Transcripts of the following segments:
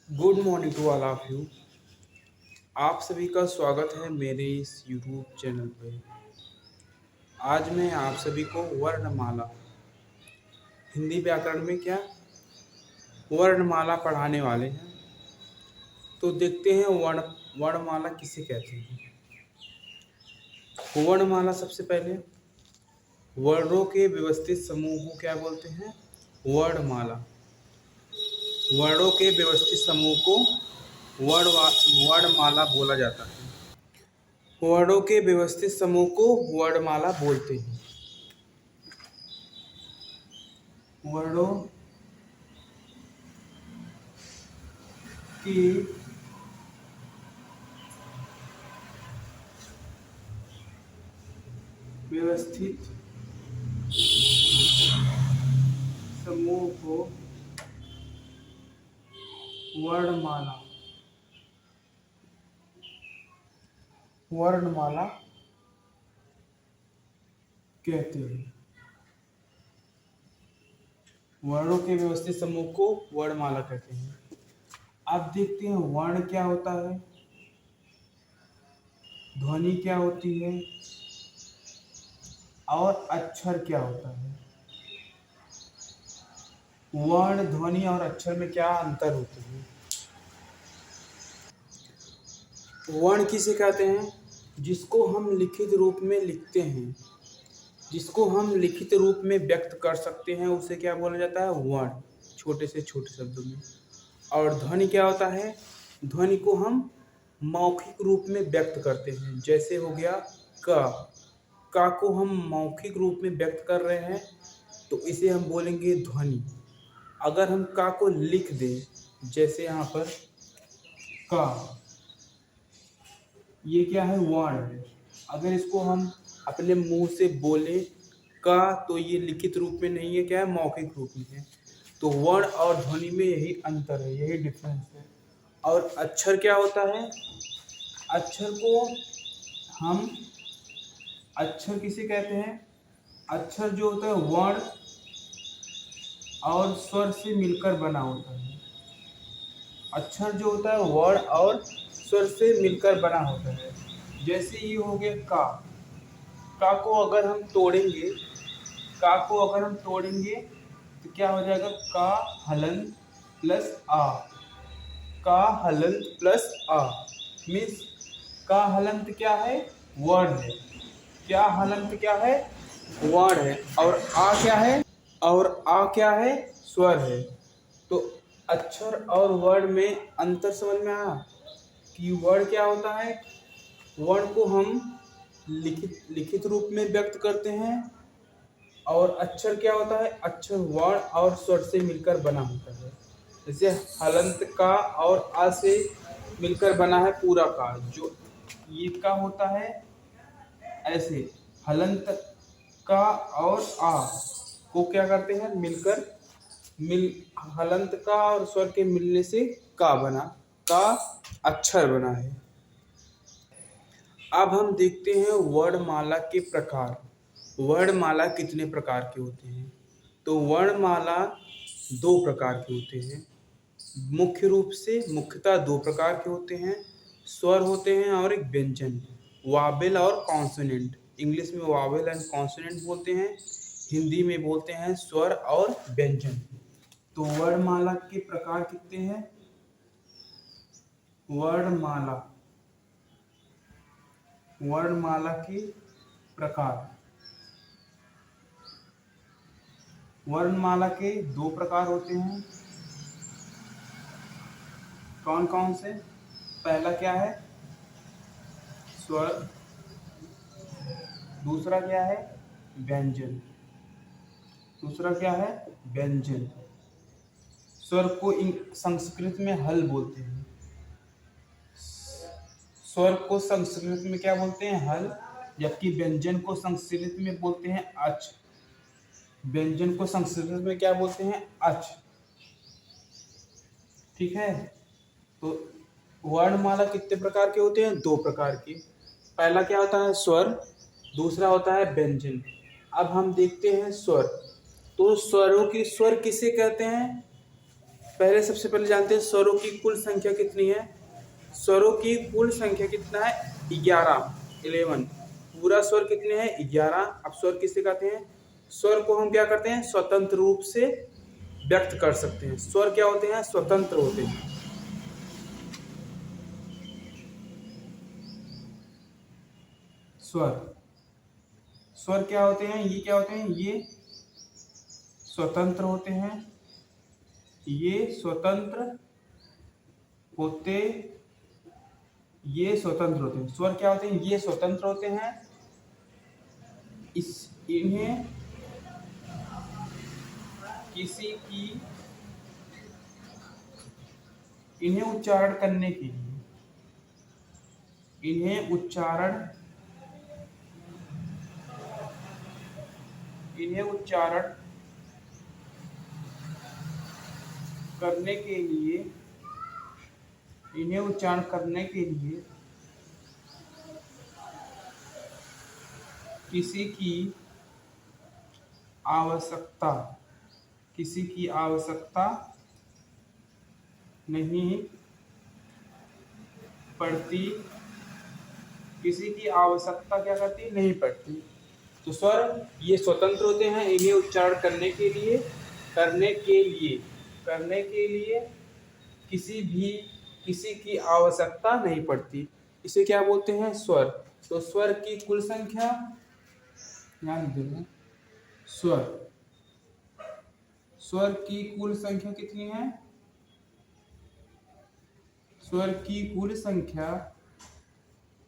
Good morning to all of you. आप सभी का स्वागत है मेरे इस यूट्यूब चैनल पे। आज मैं आप सभी को वर्णमाला हिंदी व्याकरण में क्या वर्णमाला पढ़ाने वाले हैं। तो देखते हैं वर्णमाला किसे कहते हैं। वर्णमाला सबसे पहले वर्णों के व्यवस्थित समूह को क्या बोलते हैं? वर्णमाला। वर्णों के व्यवस्थित समूह को वर्णमाला बोला जाता है। वर्णों के व्यवस्थित समूह को वर्णमाला बोलते हैं। वर्णों की व्यवस्थित समूह को वर्णमाला वर्णमाला कहते हैं। वर्णों के व्यवस्थित समूह को वर्णमाला कहते हैं। अब देखते हैं वर्ण क्या होता है, ध्वनि क्या होती है और अक्षर क्या होता है। वर्ण, ध्वनि और अक्षर में क्या अंतर होते हैं? वर्ण किसे कहते हैं? जिसको हम लिखित रूप में लिखते हैं, जिसको हम लिखित रूप में व्यक्त कर सकते हैं, उसे क्या बोला जाता है? वर्ण, छोटे से छोटे शब्दों में। और ध्वनि क्या होता है? ध्वनि को हम मौखिक रूप में व्यक्त करते हैं। जैसे हो गया का को हम मौखिक रूप में व्यक्त कर रहे हैं तो इसे हम बोलेंगे ध्वनि। अगर हम का को लिख दें, जैसे यहाँ पर का, ये क्या है? वर्ण है। अगर इसको हम अपने मुंह से बोले का, तो ये लिखित रूप में नहीं है, क्या है? मौखिक रूप में है। तो वर्ण और ध्वनि में यही अंतर है, यही डिफरेंस है। और अक्षर क्या होता है? अक्षर को हम अक्षर किसे कहते हैं? अक्षर जो होता है वर्ण और स्वर से मिलकर बना होता है। अक्षर जो होता है वर्ण और स्वर से मिलकर बना होता है। जैसे ये हो गया का को अगर हम तोड़ेंगे, का को अगर हम तोड़ेंगे तो क्या हो जाएगा? का हलंत प्लस आ। का हलंत प्लस आ मीन्स का हलंत क्या है? वर्ण है। क्या हलंत क्या है? वर्ण है। और आ क्या है? और आ क्या है? स्वर है। तो अक्षर और वर्ण में अंतर समझ में आया कि वर्ण क्या होता है? वर्ण को हम लिखित रूप में व्यक्त करते हैं। और अक्षर क्या होता है? अक्षर वर्ण और स्वर से मिलकर बना होता है। जैसे हलंत का और आ से मिलकर बना है पूरा का, जो ये का होता है। ऐसे हलंत का और आ को क्या करते हैं? हलंत का और स्वर के मिलने से का बना, का अक्षर बना है। अब हम देखते हैं वर्णमाला के प्रकार। वर्णमाला कितने प्रकार के होते हैं? तो वर्णमाला दो प्रकार के होते हैं। मुख्य रूप से मुख्यतः दो प्रकार के होते हैं। स्वर होते हैं और एक व्यंजन, वावेल और कॉन्सोनेंट। इंग्लिश में वावेल एंड कॉन्सोनेंट बोलते हैं, हिंदी में बोलते हैं स्वर और व्यंजन। तो वर्णमाला के प्रकार कितने हैं? वर्णमाला वर्णमाला के प्रकार। वर्णमाला के दो प्रकार होते हैं। कौन कौन से? पहला क्या है? स्वर। दूसरा क्या है? व्यंजन। दूसरा क्या है? व्यंजन। स्वर को संस्कृत में हल बोलते हैं। स्वर को संस्कृत में क्या बोलते हैं? हल। जबकि व्यंजन को संस्कृत में बोलते हैं अच। व्यंजन को संस्कृत में क्या बोलते हैं? अच। ठीक है। तो वर्णमाला कितने प्रकार के होते हैं? दो प्रकार के। पहला क्या होता है? स्वर। दूसरा होता है व्यंजन। अब हम देखते हैं स्वर। तो स्वरों की, स्वर किसे कहते हैं? सबसे पहले जानते हैं स्वरों की कुल संख्या कितनी है। स्वरों की कुल संख्या कितना है, 11। पूरा स्वर कितने हैं, 11। अब स्वर किसे कहते हैं, स्वर को हम क्या करते हैं, स्वतंत्र रूप से व्यक्त कर सकते हैं। स्वर क्या होते हैं, स्वतंत्र होते हैं। स्वर स्वर क्या होते हैं, ये क्या होते हैं, ये स्वतंत्र होते हैं। ये स्वतंत्र होते ये स्वतंत्र होते हैं। स्वर क्या होते हैं, ये स्वतंत्र होते हैं। इन्हें किसी की इन्हें उच्चारण करने के लिए इन्हें उच्चारण करने के लिए किसी की आवश्यकता नहीं पड़ती। किसी की आवश्यकता क्या करती, नहीं पड़ती। तो स्वर ये स्वतंत्र होते हैं। इन्हें उच्चारण करने के लिए किसी की आवश्यकता नहीं पड़ती। इसे क्या बोलते हैं, स्वर। तो स्वर की कुल संख्या, ध्यान देना, स्वर की कुल संख्या कितनी है, स्वर की कुल संख्या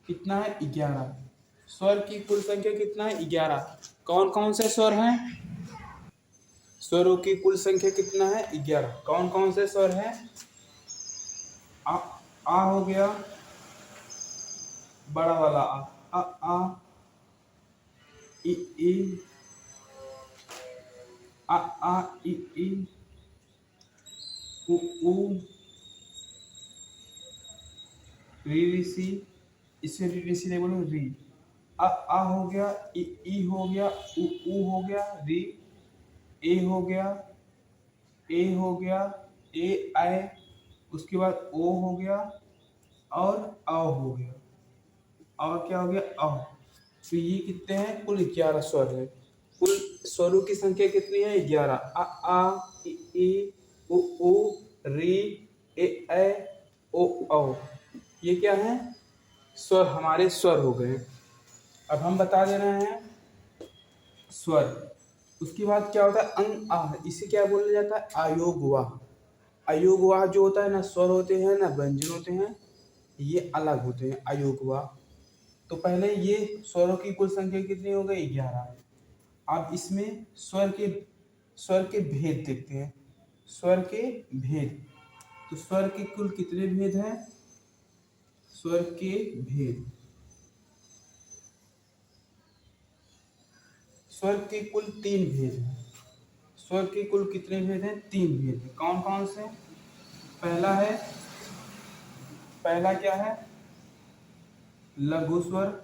कितना है, 11। स्वर की कुल संख्या कितना है, 11। कौन कौन से स्वर हैं, स्वरों की कुल संख्या कितना है, 11। कौन कौन से स्वर हैं, आ हो गया, बड़ा वाला आ इ ई उ री सी, इसे री सी नहीं बोलो, री। आ हो गया, ई हो गया, उ हो गया, री। ए हो गया, ए आए, उसके बाद ओ हो गया और आ हो गया, और क्या हो गया, आ। तो ये कितने हैं, कुल 11 स्वर है। कुल स्वरों की संख्या कितनी है, 11। आ ई उ री ए ओ औ। ये क्या है, स्वर, हमारे स्वर हो गए। अब हम बता दे रहे हैं स्वर। उसके बाद क्या होता है, अंग आ, इसे क्या बोला जाता है, आयोगवाह। आयोगवाह जो होता है ना, स्वर होते हैं ना व्यंजन होते हैं, ये अलग होते हैं, आयोगवाह। तो पहले ये स्वरों की कुल संख्या कितनी हो गई, 11। अब इसमें स्वर के भेद देखते हैं, स्वर के भेद। तो स्वर के कुल कितने भेद हैं, स्वर के भेद, स्वर के कुल 3 भेद हैं। स्वर के कुल कितने भेद हैं, 3 भेद हैं। कौन कौन से, पहला क्या है, लघु स्वर।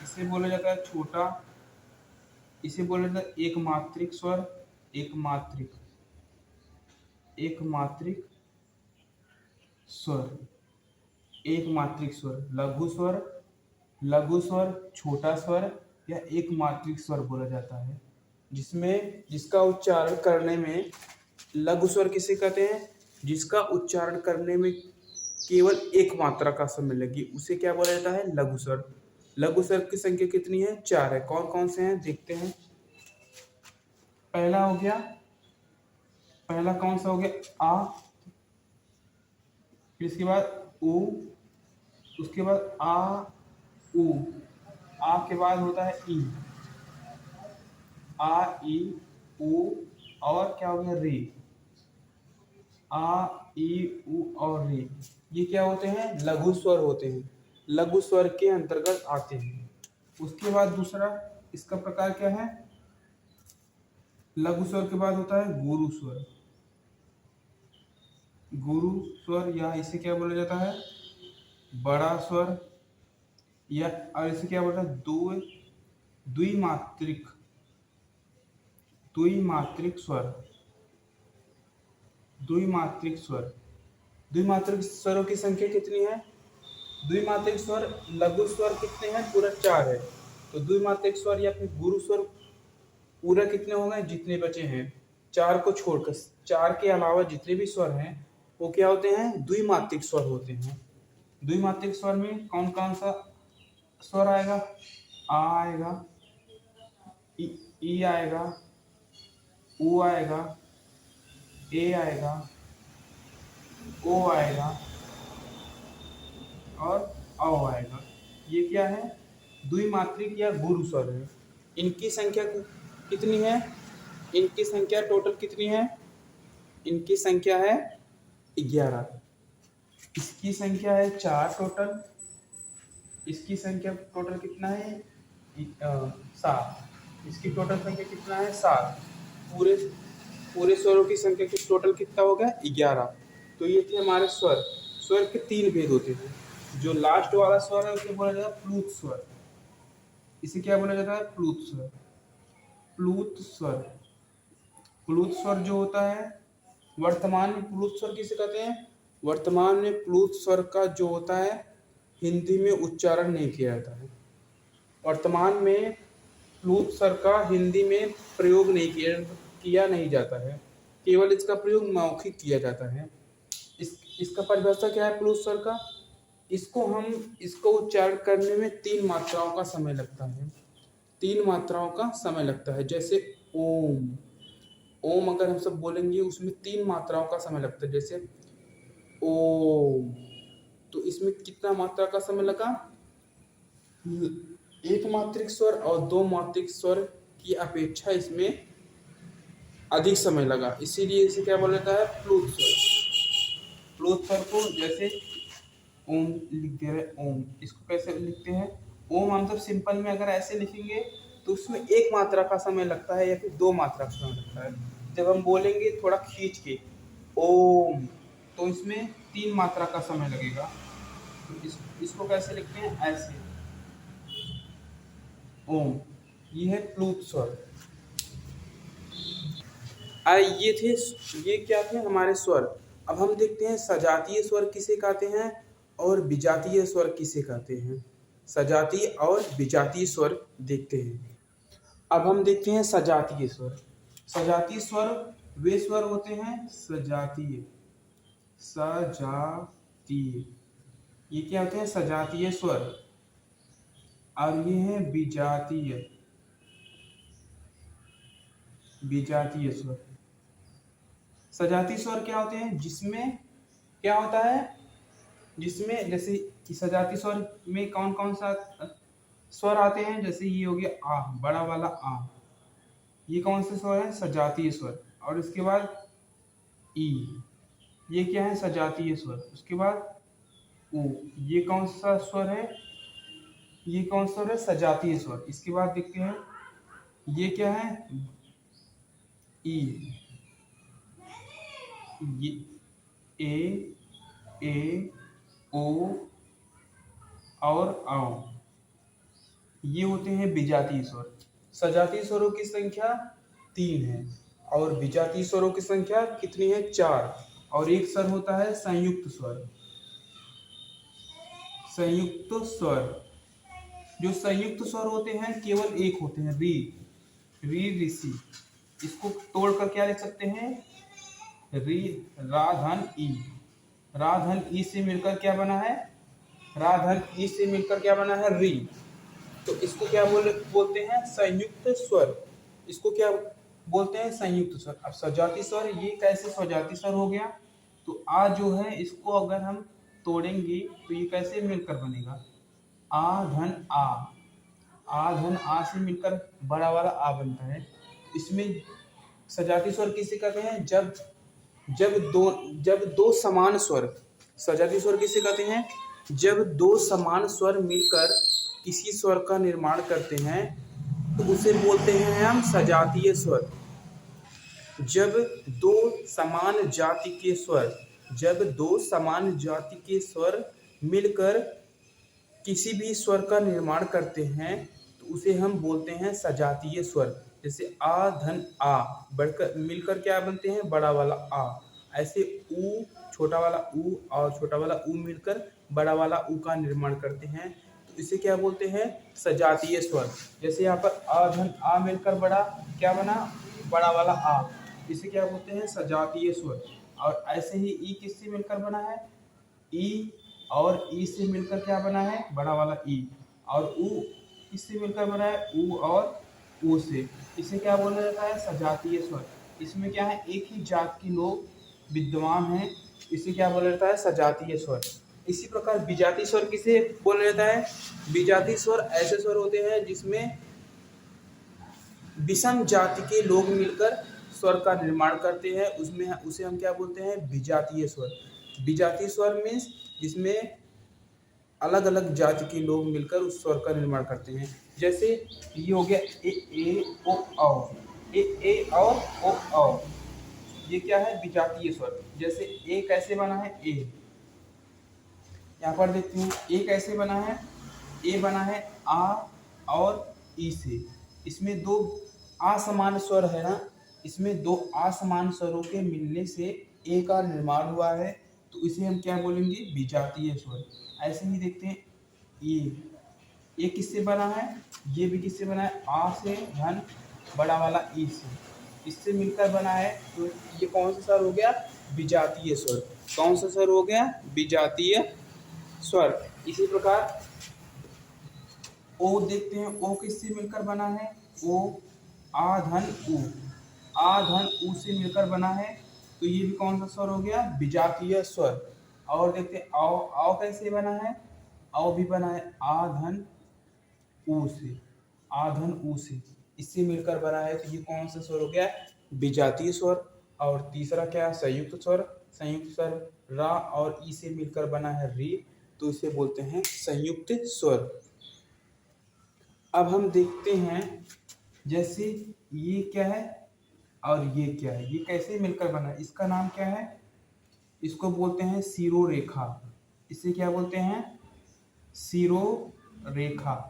इसे बोला जाता है छोटा, इसे बोला जाता है एक मात्रिक स्वर। एक मात्रिक स्वर, लघु स्वर, छोटा स्वर या एक मात्रिक स्वर बोला जाता है, जिसका उच्चारण करने में, लघु स्वर किसे कहते हैं, जिसका उच्चारण करने में केवल एक मात्रा का समय लगे, उसे क्या बोला जाता है, लघु स्वर। लघु स्वर की संख्या कितनी है, 4 है। कौन कौन से हैं, देखते हैं। पहला कौन सा हो गया, आ। फिर इसके बाद उ, उसके बाद आ उ, आ के बाद होता है ई, आ ई उ, और क्या हो गया, रे। आ ई उ और रे, ये क्या होते हैं, लघु स्वर होते हैं, लघु स्वर के अंतर्गत आते हैं। उसके बाद दूसरा इसका प्रकार क्या है, लघु स्वर के बाद होता है गुरु स्वर। या इसे क्या बोला जाता है, बड़ा स्वर, या और इसे क्या बोलता है, द्विमात्रिक द्विमात्रिक स्वर। द्विमात्रिक स्वर, द्विमात्रिक स्वरों की संख्या कितनी है? द्विमात्रिक स्वर लघु स्वर कितने हैं? पूरा 4 है। तो द्विमात्रिक स्वर या फिर गुरु स्वर पूरा कितने हो गए? जितने बचे हैं 4 को छोड़कर, 4 के अलावा जितने भी स्वर हैं वो क्या होते हैं? द्विमात्रिक स्वर होते हैं। द्विमात्रिक स्वर में कौन कौन सा स्वर आएगा? आ आएगा, ई आएगा, ऊ आएगा, ए आएगा, ओ आएगा और औ आएगा। ये क्या है? द्विमात्रिक या गुरु स्वर है। इनकी संख्या कितनी है? इनकी संख्या टोटल कितनी है? इनकी संख्या है 11। इसकी संख्या है 4 टोटल। इसकी संख्या टोटल कितना है? 7। इसकी टोटल संख्या कितना है? 7। पूरे पूरे स्वरों की संख्या की टोटल कितना हो गया? 11। तो ये थे हमारे स्वर। स्वर के 3 भेद होते हैं। जो लास्ट वाला स्वर है उसे बोला जाता है प्लूत स्वर। इसे क्या बोला जाता है? प्लूत स्वर। प्लूत स्वर, प्लूत स्वर जो होता है, वर्तमान में प्लूत स्वर किसे कहते हैं? वर्तमान में प्लूत स्वर का जो होता है हिंदी में उच्चारण नहीं किया जाता है। वर्तमान में प्लूत स्वर का हिंदी में प्रयोग नहीं किया नहीं जाता है, केवल इसका प्रयोग मौखिक किया जाता है। इसका परिभाषा क्या है प्लूत स्वर का? इसको उच्चारण करने में 3 मात्राओं का समय लगता है। 3 मात्राओं का समय लगता है। जैसे ओम, ओम अगर हम सब बोलेंगे उसमें 3 मात्राओं का समय लगता है। जैसे ओम, तो इसमें कितना मात्रा का समय लगा? 1 मात्रिक स्वर और 2 मात्रिक स्वर की अपेक्षा इसमें अधिक समय लगा, इसीलिए इसे क्या बोला जाता है? प्लूत स्वर। प्लूत स्वर को जैसे ओम लिख दे रहे, ओम, इसको कैसे लिखते हैं? ओम हम सब सिंपल में अगर ऐसे लिखेंगे तो उसमें 1 मात्रा का समय लगता है या फिर 2 मात्रा का समय लगता है। जब हम बोलेंगे थोड़ा खींच के ओम, तो इसमें 3 मात्रा का समय लगेगा। तो इसको कैसे लिखते हैं? ऐसे ओम। ये है प्लूत स्वर। ये क्या थे हमारे स्वर। अब हम देखते हैं सजातीय स्वर किसे कहते हैं और विजातीय स्वर किसे कहते हैं। सजातीय और विजातीय स्वर देखते हैं। अब हम देखते हैं सजातीय स्वर। सजातीय स्वर वे स्वर होते हैं सजातीय, सजातीय, ये क्या होते हैं? सजातीय स्वर। और ये है विजातीय, विजातीय स्वर। सजातीय स्वर क्या होते हैं? जिसमें क्या होता है? जिसमें जैसे कि सजातीय स्वर में कौन कौन सा स्वर आते हैं? जैसे ये हो गया आ, बड़ा वाला आ, ये कौन से स्वर है? सजातीय स्वर। और इसके बाद ई, ये क्या है? सजातीय स्वर। उसके बाद ऊ, ये कौन सा स्वर है? ये कौन सा स्वर है? सजातीय स्वर। इसके बाद देखते हैं ये क्या है? ई, ये ए ओ और आओ, ये होते हैं विजातीय स्वर। सजातीय स्वरों की संख्या 3 है और विजातीय स्वरों की संख्या कितनी है? 4। और एक स्वर होता है संयुक्त स्वर। संयुक्त स्वर, जो संयुक्त स्वर होते हैं केवल एक होते हैं, री, री ऋषि। इसको तोड़कर क्या लिख सकते हैं? री, रा धन ई। रा धन ई से मिलकर क्या बना है? रा धन ई से मिलकर क्या बना है? री। तो इसको क्या बोलते हैं? संयुक्त स्वर। इसको क्या बोलते हैं? संयुक्त स्वर। अब सजातीय स्वर, ये कैसे सजातीय स्वर हो गया? तो आ जो है इसको अगर हम तोड़ेंगे तो ये कैसे मिलकर बनेगा? आ धन आ, आ धन आ से मिलकर बड़ा वाला आ बनता है। इसमें सजातीय स्वर किसे कहते हैं? जब दो समान स्वर, सजातीय स्वर किसे कहते हैं? जब 2 समान स्वर मिलकर किसी स्वर का निर्माण करते हैं तो उसे बोलते हैं हम सजातीय स्वर। जब 2 समान जाति के स्वर, जब 2 समान जाति के स्वर मिलकर किसी भी स्वर का निर्माण करते हैं तो उसे हम बोलते हैं सजातीय स्वर। जैसे आ धन आ बढ़कर मिलकर क्या बनते हैं, बड़ा वाला आ। ऐसे ऊ, छोटा वाला ऊ और छोटा वाला ऊ मिलकर बड़ा वाला ऊ का निर्माण करते हैं, तो इसे क्या बोलते हैं, सजातीय स्वर। जैसे यहाँ पर आ धन आ मिलकर बड़ा क्या बना, बड़ा वाला आ, इसे क्या बोलते हैं, सजातीय स्वर। और ऐसे ही ई किससे मिलकर बना है, ई, और ई से मिलकर क्या बना है, बड़ा वाला ई। और ऊ किससे मिलकर बना है, ऊ और ऊ से, इसे क्या बोला जाता है, सजातीय स्वर। इसमें क्या है, एक ही जात के लोग विद्यमान हैं, इसे क्या बोला जाता है, सजातीय स्वर। इसी प्रकार विजातीय स्वर किसे बोला जाता है, विजातीय स्वर ऐसे स्वर होते हैं जिसमें विषम जाति के लोग मिलकर स्वर का निर्माण करते हैं, उसमें उसे हम क्या बोलते हैं, विजातीय स्वर। विजातीय स्वर मीन्स जिसमें अलग अलग जाति के लोग मिलकर उस स्वर का निर्माण करते हैं। जैसे ये हो गया ए ओ औ, ए और ओ औ, ये क्या है, विजातीय स्वर। जैसे ए कैसे बना है, ए, यहाँ पर देखते हैं ए कैसे बना है, ए बना है आ और ई से। इसमें दो असमान स्वर है ना, इसमें दो असमान स्वरों के मिलने से ए का निर्माण हुआ है, तो इसे हम क्या बोलेंगे, विजातीय स्वर। ऐसे ही देखते हैं ये किससे बना है, ये भी किससे बना है, आ से धन बड़ा वाला ई से, इससे मिलकर बना है, तो ये कौन सा स्वर हो गया, विजातीय स्वर। कौन सा स्वर हो गया, विजातीय स्वर। इसी प्रकार ओ देखते हैं, ओ किससे मिलकर बना है, ओ आ धन ऊ, आ धन ऊ से मिलकर बना है, तो ये भी कौन सा स्वर हो गया, विजातीय स्वर। और देखते हैं आओ, आओ कैसे बना है, आओ भी बना है आ धन ऊ से, आ धन ऊ से, इससे मिलकर बना है, तो ये कौन सा स्वर हो गया, विजातीय स्वर। और तीसरा क्या है, संयुक्त स्वर। संयुक्त स्वर रा और ई से मिलकर बना है री, तो इसे बोलते हैं संयुक्त स्वर। अब हम देखते हैं, जैसे ये क्या है और ये क्या है, ये कैसे मिलकर बना है, इसका नाम क्या है, इसको बोलते हैं सिरोरेखा। इसे क्या बोलते हैं, सिरोरेखा।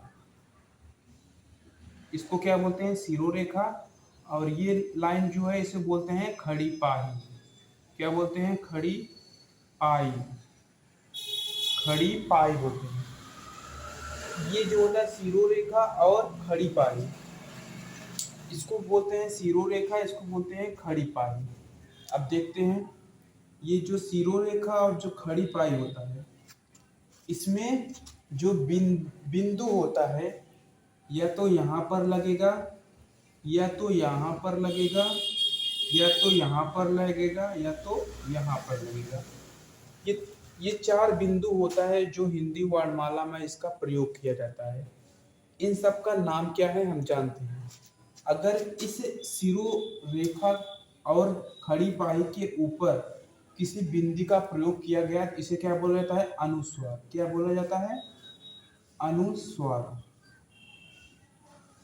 इसको क्या बोलते हैं, सिरोरेखा। और ये लाइन जो है इसे बोलते हैं खड़ी पाही। क्या बोलते हैं, खड़ी पाई, खड़ी पाई बोलते हैं। ये जो होता है सिरोरेखा और खड़ी पाई, इसको बोलते हैं सिरोरेखा, इसको बोलते हैं खड़ी पाई। अब देखते हैं, ये जो सिरोरेखा और जो खड़ी पाई होता है, इसमें जो बिंदु होता है, या तो यहाँ पर लगेगा, या तो यहाँ पर लगेगा, या तो यहाँ पर लगेगा, या तो यहाँ पर लगेगा। ये चार बिंदु होता है जो हिंदी वर्णमाला में इसका प्रयोग किया जाता है। इन सब का नाम क्या है, हम जानते हैं। अगर इस सिरोरेखा और खड़ी पाही के ऊपर किसी बिंदु का प्रयोग किया गया, इसे क्या बोला जाता है, अनुस्वार। क्या बोला जाता है, अनुस्वार।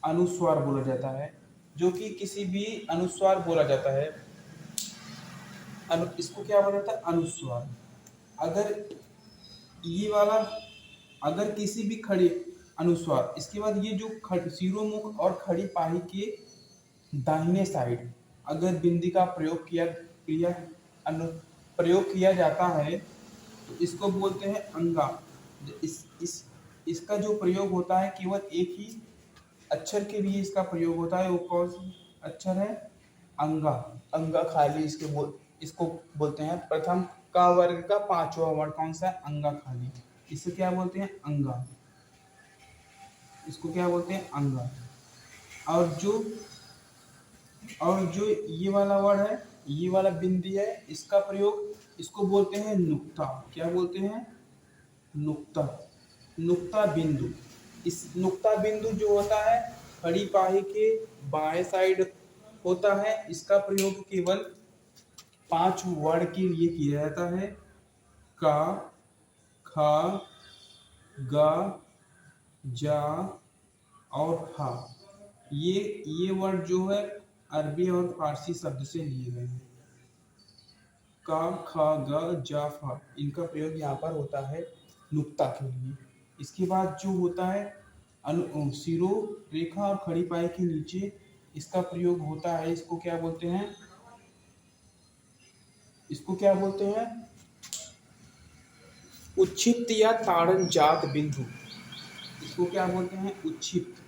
अनुस्वार बोला जाता है, जो कि किसी भी अनुस्वार बोला जाता है, इसको क्या बोला जाता है, अनुस्वार। अगर ये वाला, अगर किसी भी खड़ी अनुस्वार, इसके बाद ये जो सिरोमुख और खड़ी पाही के दाहिने साइड अगर बिंदी का प्रयोग किया जाता है, तो इसको बोलते हैं अंगा। इसका जो प्रयोग होता है केवल एक ही अक्षर के लिए इसका प्रयोग होता है, वो कौन सा अक्षर है, अंगा। अंगा खाली इसको बोलते हैं। प्रथम का वर्ग का पांचवा वर्ड कौन सा है, अंगा खाली। इसे क्या बोलते हैं, अंगा। इसको क्या बोलते हैं, अंगा। और जो ये वाला वर्ड है, ये वाला बिंदी है, इसका प्रयोग, इसको बोलते हैं नुक्ता। क्या बोलते हैं, नुक्ता। नुक्ता बिंदु। इस नुक्ता बिंदु जो होता है खड़ी पाही के बाएं साइड होता है। इसका प्रयोग केवल 5 वर्ड के लिए किया जाता है, का, खा, गा, जा और हा। ये वर्ड जो है अरबी और फारसी शब्द से लिए गए हैं। का, खा, ग, जा, फा, इनका प्रयोग यहाँ पर होता है नुक्ता के लिए। इसके बाद जो होता है सिरो रेखा और खड़ी पाई के नीचे इसका प्रयोग होता है, इसको क्या बोलते हैं, इसको क्या बोलते हैं, उच्छिप्त या ताड़न जात बिंदु। इसको क्या बोलते हैं, उच्छिप्त,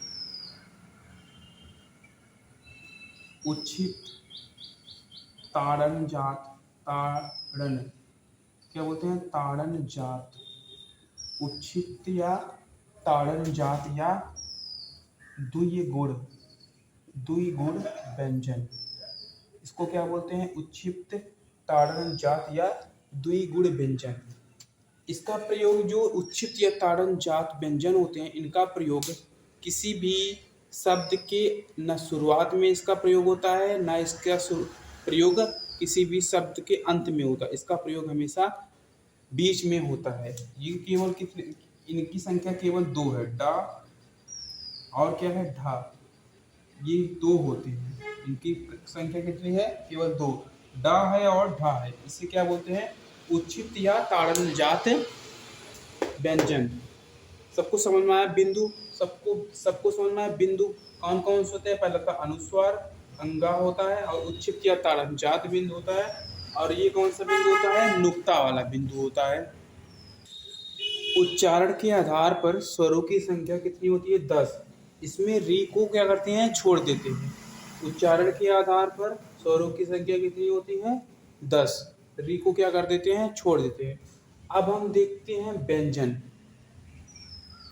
उच्छिप्त ताड़न जात, ताड़न क्या बोलते हैं, ताड़न जात, उच्छिप्त या ताड़न जात या द्विगुण, द्विगुण व्यंजन। इसको क्या बोलते हैं, उच्छिप्त ताड़न जात या द्विगुण व्यंजन। इसका प्रयोग, जो उच्छिप्त या ताड़न जात व्यंजन होते हैं, इनका प्रयोग किसी भी शब्द के न शुरुआत में इसका प्रयोग होता है, न इसका प्रयोग किसी भी शब्द के अंत में होता है। इसका प्रयोग हमेशा बीच में होता है। ये केवल कितने, इनकी संख्या केवल 2 है, डा और क्या है, ढा। ये 2 होते हैं, इनकी संख्या कितनी है, केवल 2, डा है और ढा है। इसे क्या बोलते हैं, उच्छिप्त या ताड़न जात व्यंजन। सबको समझ में आया बिंदु, सबको समझ में आया बिंदु कौन कौन से होते हैं। पहले का अनुस्वार अंगा होता है, और उच्छिप्त या ताड़न जात बिंदु होता है, और ये कौन सा बिंदु होता है, नुक्ता वाला बिंदु होता है। उच्चारण के आधार पर स्वरों की संख्या कितनी होती है, 10। इसमें री को क्या करते हैं, छोड़ देते हैं। उच्चारण के आधार पर स्वरों की संख्या कितनी होती है, 10। री को क्या कर देते हैं, छोड़ देते हैं। अब हम देखते हैं व्यंजन।